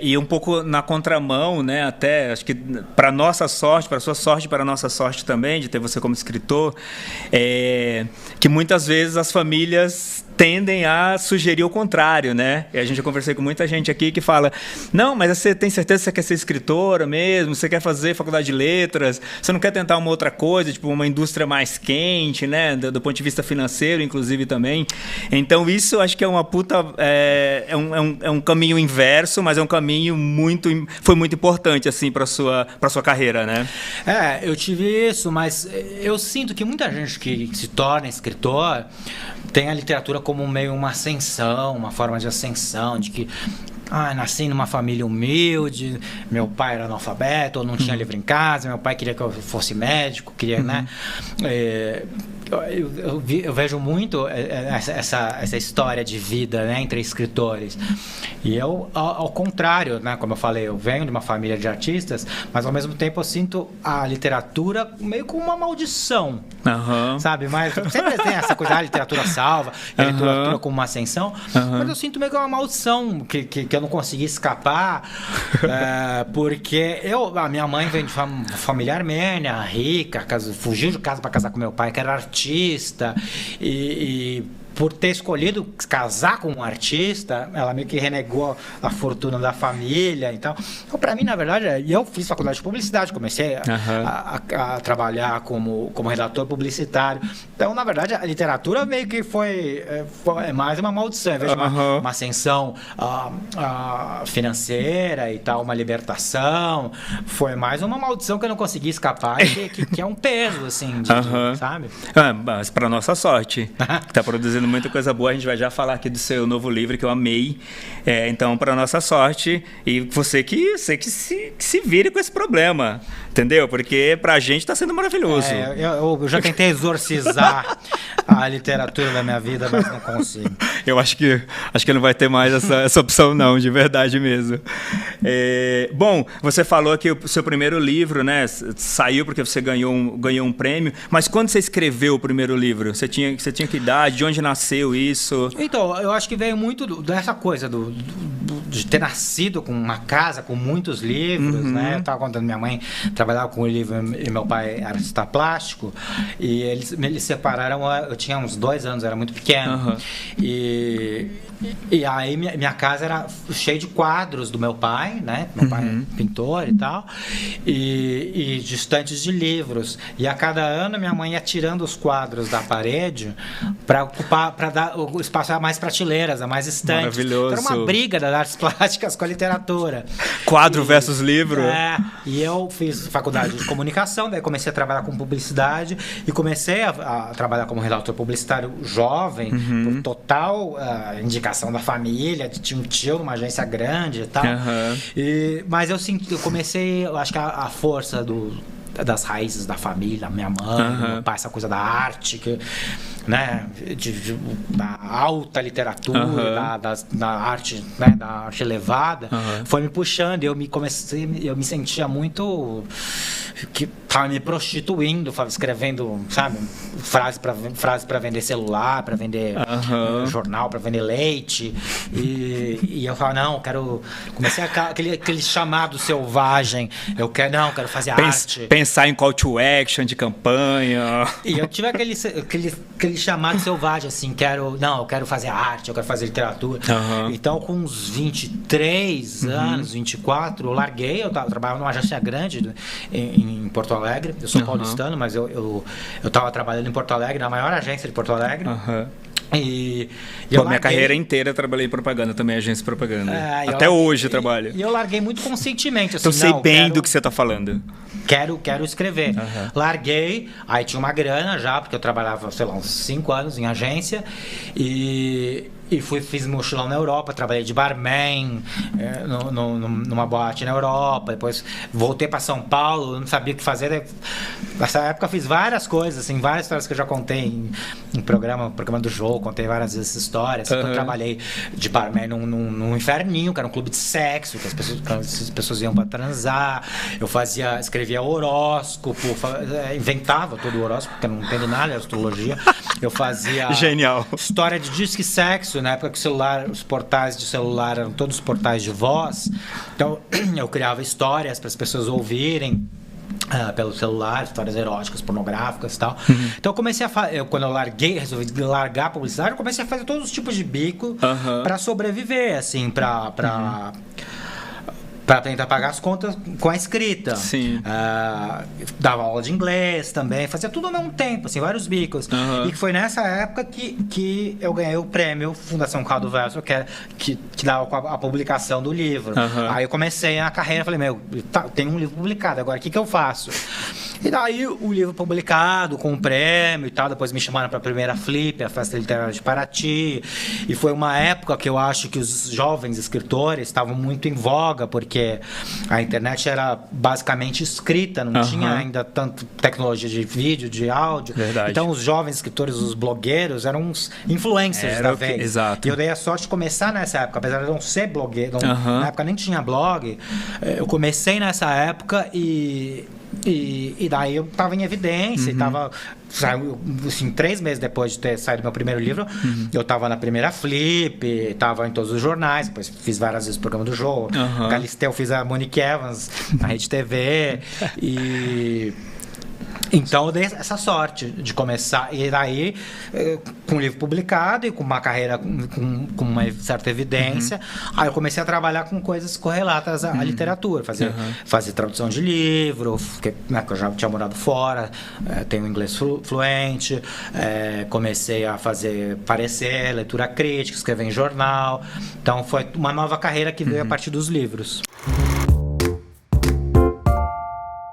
E um pouco na contramão, né? Até acho que para nossa sorte, para sua sorte, para nossa sorte também de ter você como escritor, que muitas vezes as famílias tendem a sugerir o contrário, né? E a gente já conversei com muita gente aqui que fala: não, mas você tem certeza que você quer ser escritora mesmo? Você quer fazer faculdade de letras? Você não quer tentar uma outra coisa, tipo uma indústria mais quente, né? Do ponto de vista financeiro, inclusive também. Então isso acho que é uma puta, é um caminho inverso, mas é um caminho foi muito importante assim para sua carreira, né? Eu tive isso, mas eu sinto que muita gente que se torna escritor tem a literatura como meio uma ascensão, uma forma de ascensão, de que nasci numa família humilde, meu pai era analfabeto, ou não tinha livro em casa, meu pai queria que eu fosse médico, queria, né? Eu vejo muito essa história de vida, né, entre escritores. E eu, ao contrário, né, como eu falei, eu venho de uma família de artistas, mas ao mesmo tempo eu sinto a literatura meio como uma maldição, sabe? Mas sempre tem essa coisa, a literatura salva, a literatura como uma ascensão, mas eu sinto meio que uma maldição que eu não consegui escapar, porque a minha mãe vem de família armênia, rica, fugiu de casa para casar com meu pai, que era artista, e por ter escolhido casar com um artista, ela meio que renegou a fortuna da família. Então para mim, na verdade, eu fiz faculdade de publicidade, comecei a trabalhar como redator publicitário. Então, na verdade, a literatura meio que foi mais uma maldição, em vez de uma ascensão financeira e tal, uma libertação. Foi mais uma maldição que eu não consegui escapar, que é um peso, assim, sabe? Mas para nossa sorte, está produzindo muita coisa boa. A gente vai já falar aqui do seu novo livro, que eu amei. Então, para nossa sorte, e você que se vire com esse problema, entendeu? Porque para a gente está sendo maravilhoso. Eu já tentei exorcizar a literatura da minha vida, mas não consigo. Eu acho que não vai ter mais essa opção não, de verdade mesmo. Bom, você falou que o seu primeiro livro, né, saiu porque você ganhou um prêmio, mas quando você escreveu o primeiro livro? Você tinha que idade? De onde nasceu isso? Então, eu acho que veio muito dessa coisa de ter nascido com uma casa com muitos livros, né? Eu estava contando, minha mãe trabalhava com o livro e meu pai era artista plástico, e eles separaram, eu tinha uns 2 anos, era muito pequeno. E aí minha casa era cheia de quadros do meu pai, né? Meu pai é pintor e tal, e de estantes de livros. E a cada ano minha mãe ia tirando os quadros da parede para dar o espaço a mais prateleiras, a mais estantes. Maravilhoso. Então, era uma briga das artes plásticas com a literatura. Quadro versus livro. E eu fiz faculdade de comunicação, daí comecei a trabalhar com publicidade e comecei a trabalhar como redator publicitário jovem, por total indicação da família, tinha um tio numa agência grande e tal. Mas eu comecei, eu acho que a força das raízes da família, minha mãe, meu pai, essa coisa da arte, né, da alta literatura, da arte, né, da arte elevada, foi me puxando. Eu me sentia muito que estava me prostituindo, escrevendo, sabe, frase para vender celular, para vender jornal, para vender leite, e eu falava, não, comecei aquele chamado selvagem, quero fazer arte, pensar em call to action de campanha, e eu tive aquele chamado selvagem, assim, eu quero fazer arte, eu quero fazer literatura. Então, com uns 23 anos, 24, eu larguei. Eu trabalhava numa agência grande em Porto Alegre. Eu sou paulistano, mas eu estava trabalhando em Porto Alegre, na maior agência de Porto Alegre. E a minha carreira inteira eu trabalhei em propaganda, também agência de propaganda. Até hoje eu trabalho. E eu larguei muito conscientemente. Assim, então sei bem do que você está falando. Quero escrever. Larguei, aí tinha uma grana já, porque eu trabalhava, sei lá, uns 5 anos em agência, e fiz mochilão na Europa, trabalhei de barman numa boate na Europa, depois voltei para São Paulo, não sabia o que fazer. Nessa época eu fiz várias coisas, assim, várias histórias que eu já contei programa do jogo, contei várias vezes essa história. Assim, eu trabalhei de barman num inferninho, que era um clube de sexo, que as pessoas iam pra transar. Eu escrevia horóscopo, inventava todo o horóscopo, porque eu não entendo nada de astrologia. Eu fazia Genial. História de disque sexo, na época que os portais de celular eram todos portais de voz. Então eu criava histórias para as pessoas ouvirem pelo celular, histórias eróticas, pornográficas e tal. Então eu comecei quando eu resolvi largar a publicidade, eu comecei a fazer todos os tipos de bico para sobreviver, assim, para tentar pagar as contas com a escrita. Sim. Dava aula de inglês também, fazia tudo ao mesmo tempo, assim, vários bicos. E foi nessa época que eu ganhei o prêmio Fundação Caldo Verso, que dava a publicação do livro. Aí eu comecei a carreira, falei, tem um livro publicado, agora o que eu faço? E daí o livro publicado, com o prêmio e tal, depois me chamaram para a primeira Flip, a Festa Literária de Paraty, e foi uma época que eu acho que os jovens escritores estavam muito em voga, porque a internet era basicamente escrita, não tinha ainda tanto tecnologia de vídeo, de áudio. Verdade. Então os jovens escritores, os blogueiros, eram uns influencers da vez. Exato. E eu dei a sorte de começar nessa época, apesar de eu não ser blogueiro, na época nem tinha blog, eu comecei nessa época e daí eu tava em evidência, assim, 3 meses depois de ter saído meu primeiro livro, eu tava na primeira Flip, tava em todos os jornais, depois fiz várias vezes o programa do jogo, Galisteu, fiz a Monique Evans na Rede TV, então eu dei essa sorte de começar, e daí com o livro publicado e com uma carreira com uma certa evidência, aí eu comecei a trabalhar com coisas correlatas à literatura, fazer tradução de livro, porque eu já tinha morado fora, tenho inglês fluente, comecei a fazer parecer, leitura crítica, escrever em jornal, então foi uma nova carreira que veio a partir dos livros.